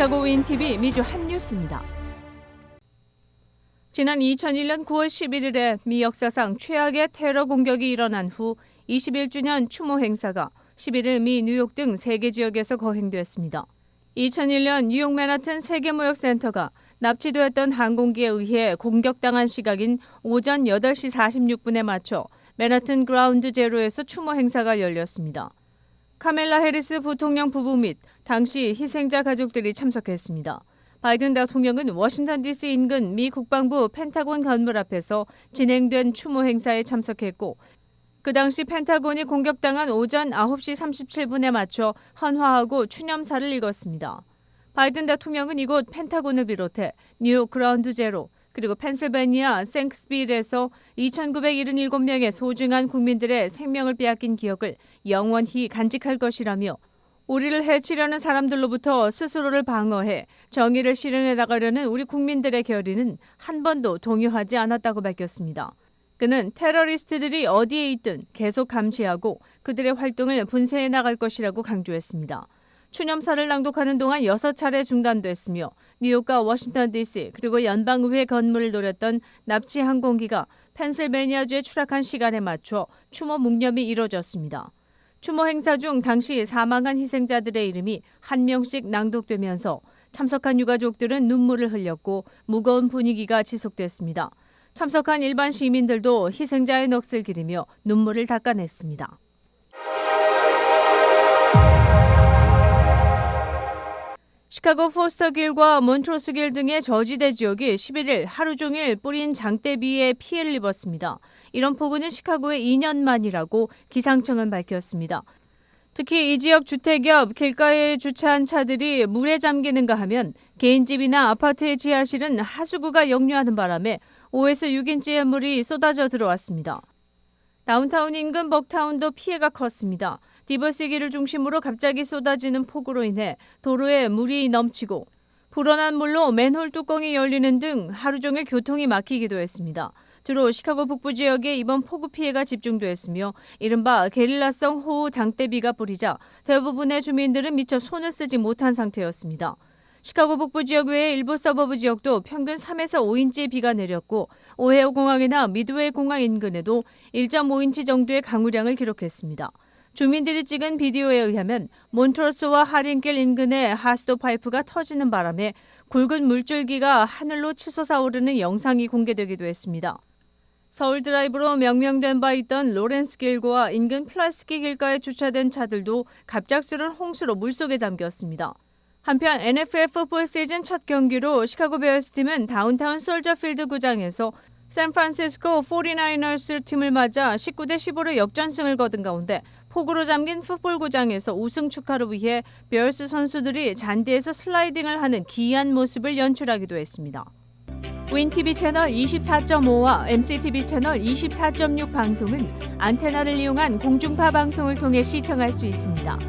시카고 윈TV 미주 한뉴스입니다. 지난 2001년 9월 11일에 미 역사상 최악의 테러 공격이 일어난 후 21주년 추모 행사가 11일 미 뉴욕 등 세계 지역에서 거행됐습니다. 2001년 뉴욕 맨하튼 세계무역센터가 납치되었던 항공기에 의해 공격당한 시각인 오전 8시 46분에 맞춰 맨하튼 그라운드 제로에서 추모 행사가 열렸습니다. 카멜라 해리스 부통령 부부 및 당시 희생자 가족들이 참석했습니다. 바이든 대통령은 워싱턴 DC 인근 미 국방부 펜타곤 건물 앞에서 진행된 추모 행사에 참석했고 그 당시 펜타곤이 공격당한 오전 9시 37분에 맞춰 헌화하고 추념사를 읽었습니다. 바이든 대통령은 이곳 펜타곤을 비롯해 뉴욕 그라운드 제로 그리고 펜실베니아 생크스빌에서 2,977명의 소중한 국민들의 생명을 빼앗긴 기억을 영원히 간직할 것이라며 우리를 해치려는 사람들로부터 스스로를 방어해 정의를 실현해 나가려는 우리 국민들의 결의는 한 번도 동요하지 않았다고 밝혔습니다. 그는 테러리스트들이 어디에 있든 계속 감시하고 그들의 활동을 분쇄해 나갈 것이라고 강조했습니다. 추념사를 낭독하는 동안 6차례 중단됐으며 뉴욕과 워싱턴 DC 그리고 연방의회 건물을 노렸던 납치 항공기가 펜실베니아주에 추락한 시간에 맞춰 추모 묵념이 이뤄졌습니다. 추모 행사 중 당시 사망한 희생자들의 이름이 한 명씩 낭독되면서 참석한 유가족들은 눈물을 흘렸고 무거운 분위기가 지속됐습니다. 참석한 일반 시민들도 희생자의 넋을 기리며 눈물을 닦아냈습니다. 시카고 포스터길과 몬트로스길 등의 저지대 지역이 11일 하루 종일 뿌린 장대비에 피해를 입었습니다. 이런 폭우는 시카고에 2년 만이라고 기상청은 밝혔습니다. 특히 이 지역 주택 옆 길가에 주차한 차들이 물에 잠기는가 하면 개인집이나 아파트의 지하실은 하수구가 역류하는 바람에 5에서 6인치의 물이 쏟아져 들어왔습니다. 다운타운 인근 벅타운도 피해가 컸습니다. 디버시기를 중심으로 갑자기 쏟아지는 폭우로 인해 도로에 물이 넘치고 불어난 물로 맨홀 뚜껑이 열리는 등 하루 종일 교통이 막히기도 했습니다. 주로 시카고 북부 지역에 이번 폭우 피해가 집중됐으며 이른바 게릴라성 호우 장대비가 뿌리자 대부분의 주민들은 미처 손을 쓰지 못한 상태였습니다. 시카고 북부 지역 외의 일부 서버브 지역도 평균 3에서 5인치의 비가 내렸고 오헤오 공항이나 미드웨이 공항 인근에도 1.5인치 정도의 강우량을 기록했습니다. 주민들이 찍은 비디오에 의하면 몬트로스와 하린길 인근의 하수도 파이프가 터지는 바람에 굵은 물줄기가 하늘로 치솟아 오르는 영상이 공개되기도 했습니다. 서울 드라이브로 명명된 바 있던 로렌스 길과 인근 플라스키 길가에 주차된 차들도 갑작스러운 홍수로 물속에 잠겼습니다. 한편 NFL 풋볼 시즌 첫 경기로 시카고 베어스 팀은 다운타운 솔저필드 구장에서 샌프란시스코 49ers 팀을 맞아 19대 15로 역전승을 거둔 가운데 폭우로 잠긴 풋볼 구장에서 우승 축하를 위해 베어스 선수들이 잔디에서 슬라이딩을 하는 기이한 모습을 연출하기도 했습니다. 윈TV 채널 24.5와 MCTV 채널 24.6 방송은 안테나를 이용한 공중파 방송을 통해 시청할 수 있습니다.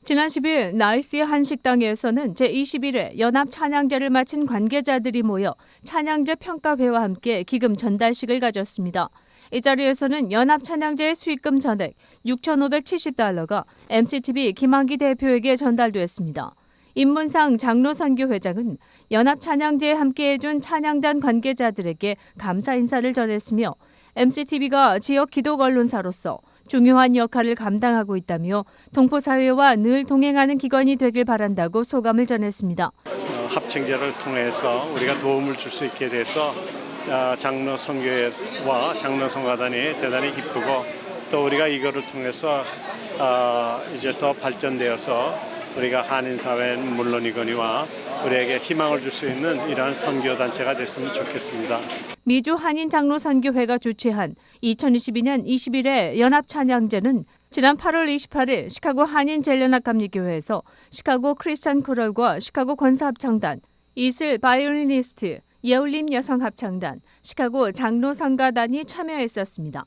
지난 10일 나이스의 한 식당에서는 제21회 연합 찬양제를 마친 관계자들이 모여 찬양제 평가회와 함께 기금 전달식을 가졌습니다. 이 자리에서는 연합 찬양제의 수익금 전액 $6,570가 MCTV 김한기 대표에게 전달됐습니다. 임문상 장로선교 회장은 연합 찬양제에 함께해준 찬양단 관계자들에게 감사 인사를 전했으며 MCTV가 지역 기독 언론사로서 중요한 역할을 감당하고 있다며 동포사회와 늘 동행하는 기관이 되길 바란다고 소감을 전했습니다. 합창제를 통해서 우리가 도움을 줄 수 있게 돼서 장로선교회와 장로성가단이 대단히 기쁘고 또 우리가 이거를 통해서 이제 더 발전되어서 우리가 한인사회는 물론이거니와 우리에게 희망을 줄 수 있는 이러한 선교단체가 됐으면 좋겠습니다. 미주 한인장로선교회가 주최한 2022년 21회 연합찬양제는 지난 8월 28일 시카고 한인젤련합감리교회에서 시카고 크리스찬 코럴과 시카고 권사합창단, 이슬 바이올리니스트, 예울림 여성합창단, 시카고 장로성가단이 참여했었습니다.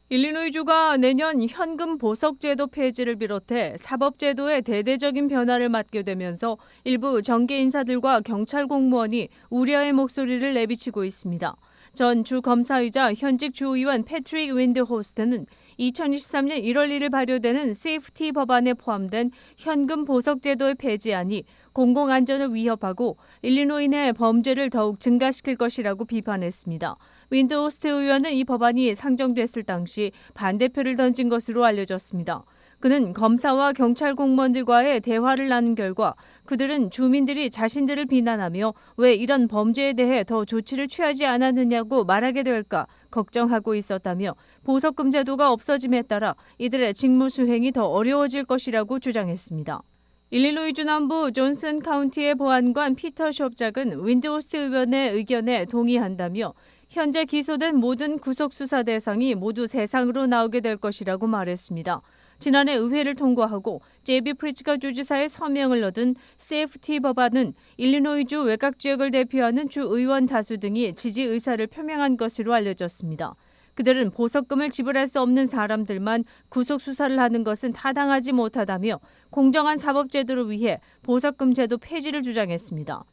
일리노이주가 내년 현금 보석제도 폐지를 비롯해 사법제도의 대대적인 변화를 맞게 되면서 일부 정계 인사들과 경찰 공무원이 우려의 목소리를 내비치고 있습니다. 전 주검사이자 현직 주의원 패트릭 윈드호스트는 2023년 1월 1일 발효되는 세이프티 법안에 포함된 현금 보석 제도의 폐지안이 공공안전을 위협하고 일리노이 내 범죄를 더욱 증가시킬 것이라고 비판했습니다. 윈드호스트 의원은 이 법안이 상정됐을 당시 반대표를 던진 것으로 알려졌습니다. 그는 검사와 경찰 공무원들과의 대화를 나눈 결과 그들은 주민들이 자신들을 비난하며 왜 이런 범죄에 대해 더 조치를 취하지 않았느냐고 말하게 될까 걱정하고 있었다며 보석금 제도가 없어짐에 따라 이들의 직무 수행이 더 어려워질 것이라고 주장했습니다. 일리노이주 남부 존슨 카운티의 보안관 피터 숍작은 윈드호스트 의원의 의견에 동의한다며 현재 기소된 모든 구속 수사 대상이 모두 세상으로 나오게 될 것이라고 말했습니다. 지난해 의회를 통과하고 제비 프리츠커 주지사의 서명을 얻은 세이프티 법안은 일리노이주 외곽 지역을 대표하는 주 의원 다수 등이 지지 의사를 표명한 것으로 알려졌습니다. 그들은 보석금을 지불할 수 없는 사람들만 구속 수사를 하는 것은 타당하지 못하다며 공정한 사법 제도를 위해 보석금 제도 폐지를 주장했습니다.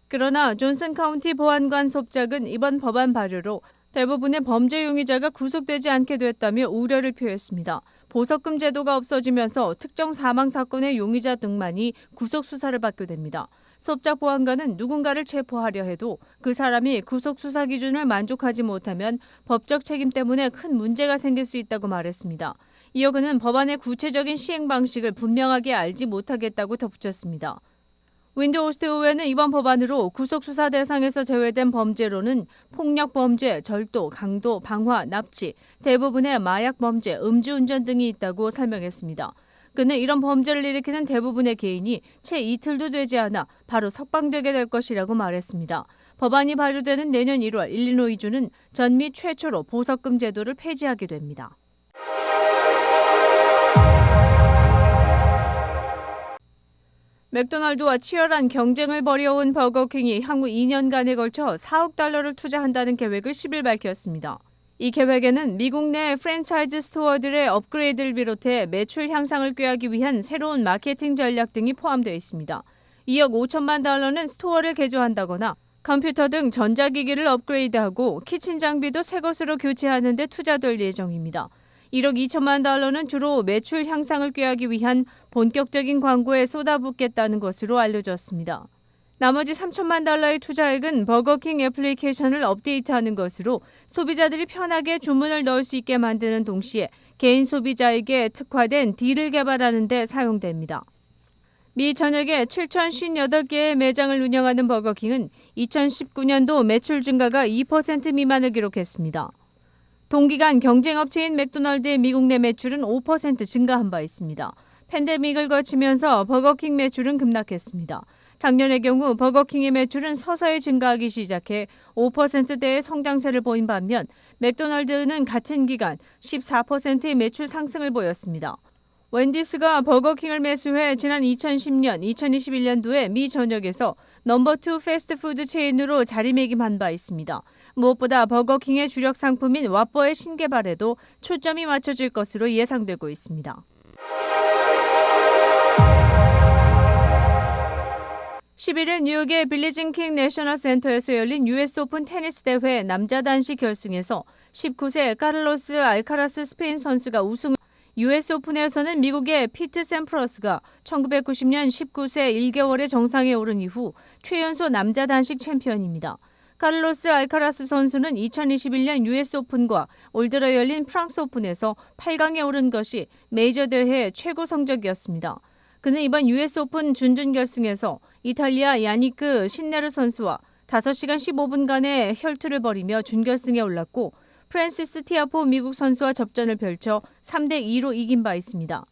그러나 존슨 카운티 보안관 숍작은 이번 법안 발효로 대부분의 범죄 용의자가 구속되지 않게 됐다며 우려를 표했습니다. 보석금 제도가 없어지면서 특정 사망 사건의 용의자 등만이 구속 수사를 받게 됩니다. 숍작 보안관은 누군가를 체포하려 해도 그 사람이 구속 수사 기준을 만족하지 못하면 법적 책임 때문에 큰 문제가 생길 수 있다고 말했습니다. 이어 그는 법안의 구체적인 시행 방식을 분명하게 알지 못하겠다고 덧붙였습니다. 윈드호스트 의회는 이번 법안으로 구속수사 대상에서 제외된 범죄로는 폭력범죄, 절도, 강도, 방화, 납치, 대부분의 마약 범죄, 음주운전 등이 있다고 설명했습니다. 그는 이런 범죄를 일으키는 대부분의 개인이 채 이틀도 되지 않아 바로 석방되게 될 것이라고 말했습니다. 법안이 발효되는 내년 1월 일리노이주는 전 미 최초로 보석금 제도를 폐지하게 됩니다. 맥도날드와 치열한 경쟁을 벌여온 버거킹이 향후 2년간에 걸쳐 4억 달러를 투자한다는 계획을 10일 밝혔습니다. 이 계획에는 미국 내 프랜차이즈 스토어들의 업그레이드를 비롯해 매출 향상을 꾀하기 위한 새로운 마케팅 전략 등이 포함되어 있습니다. 2억 5천만 달러는 스토어를 개조한다거나 컴퓨터 등 전자기기를 업그레이드하고 키친 장비도 새 것으로 교체하는 데 투자될 예정입니다. 1억 2천만 달러는 주로 매출 향상을 꾀하기 위한 본격적인 광고에 쏟아붓겠다는 것으로 알려졌습니다. 나머지 3천만 달러의 투자액은 버거킹 애플리케이션을 업데이트하는 것으로 소비자들이 편하게 주문을 넣을 수 있게 만드는 동시에 개인 소비자에게 특화된 딜을 개발하는 데 사용됩니다. 미 전역에 7,058개의 매장을 운영하는 버거킹은 2019년도 매출 증가가 2% 미만을 기록했습니다. 동기간 경쟁업체인 맥도날드의 미국 내 매출은 5% 증가한 바 있습니다. 팬데믹을 거치면서 버거킹 매출은 급락했습니다. 작년의 경우 버거킹의 매출은 서서히 증가하기 시작해 5%대의 성장세를 보인 반면 맥도날드는 같은 기간 14%의 매출 상승을 보였습니다. 웬디스가 버거킹을 매수해 지난 2010년, 2021년도에 미 전역에서 넘버2 패스트푸드 체인으로 자리매김한 바 있습니다. 무엇보다 버거킹의 주력 상품인 와퍼의 신개발에도 초점이 맞춰질 것으로 예상되고 있습니다. 11일 뉴욕의 빌리진킹 내셔널 센터에서 열린 US 오픈 테니스 대회 남자 단식 결승에서 19세 카를로스 알카라스 스페인 선수가 우승. US 오픈에서는 미국의 피트 샘프러스가 1990년 19세 1개월의 정상에 오른 이후 최연소 남자 단식 챔피언입니다. 카를로스 알카라스 선수는 2021년 US 오픈과 올 들어 열린 프랑스 오픈에서 8강에 오른 것이 메이저 대회 최고 성적이었습니다. 그는 이번 US 오픈 준결승에서 이탈리아 야니크 신네르 선수와 5시간 15분간의 혈투를 벌이며 준결승에 올랐고 프랜시스 티아포 미국 선수와 접전을 펼쳐 3대2로 이긴 바 있습니다.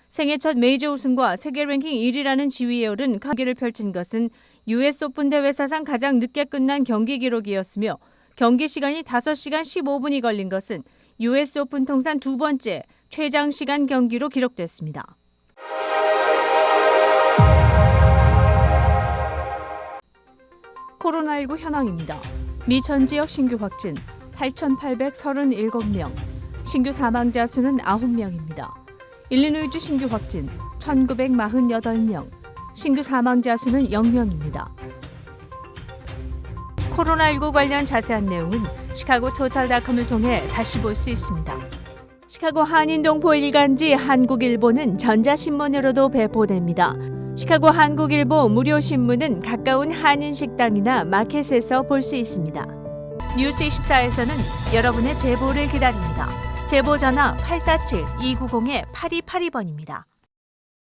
생애 첫 메이저 우승과 세계 랭킹 1위라는 지위에 오른 경기를 펼친 것은 US 오픈 대회 사상 가장 늦게 끝난 경기 기록이었으며 경기 시간이 5시간 15분이 걸린 것은 US 오픈 통산 두 번째 최장시간 경기로 기록됐습니다. 코로나19 현황입니다. 미 전 지역 신규 확진 8,837명, 신규 사망자 수는 9명입니다. 일리노이주 신규 확진 1,948명, 신규 사망자 수는 0명입니다. 코로나19 관련 자세한 내용은 시카고토탈닷컴을 통해 다시 볼 수 있습니다. 시카고 한인동포 일간지 한국일보는 전자신문으로도 배포됩니다. 시카고 한국일보 무료 신문은 가까운 한인식당이나 마켓에서 볼 수 있습니다. 뉴스24에서는 여러분의 제보를 기다립니다. 제보 전화 847-290-8282번입니다.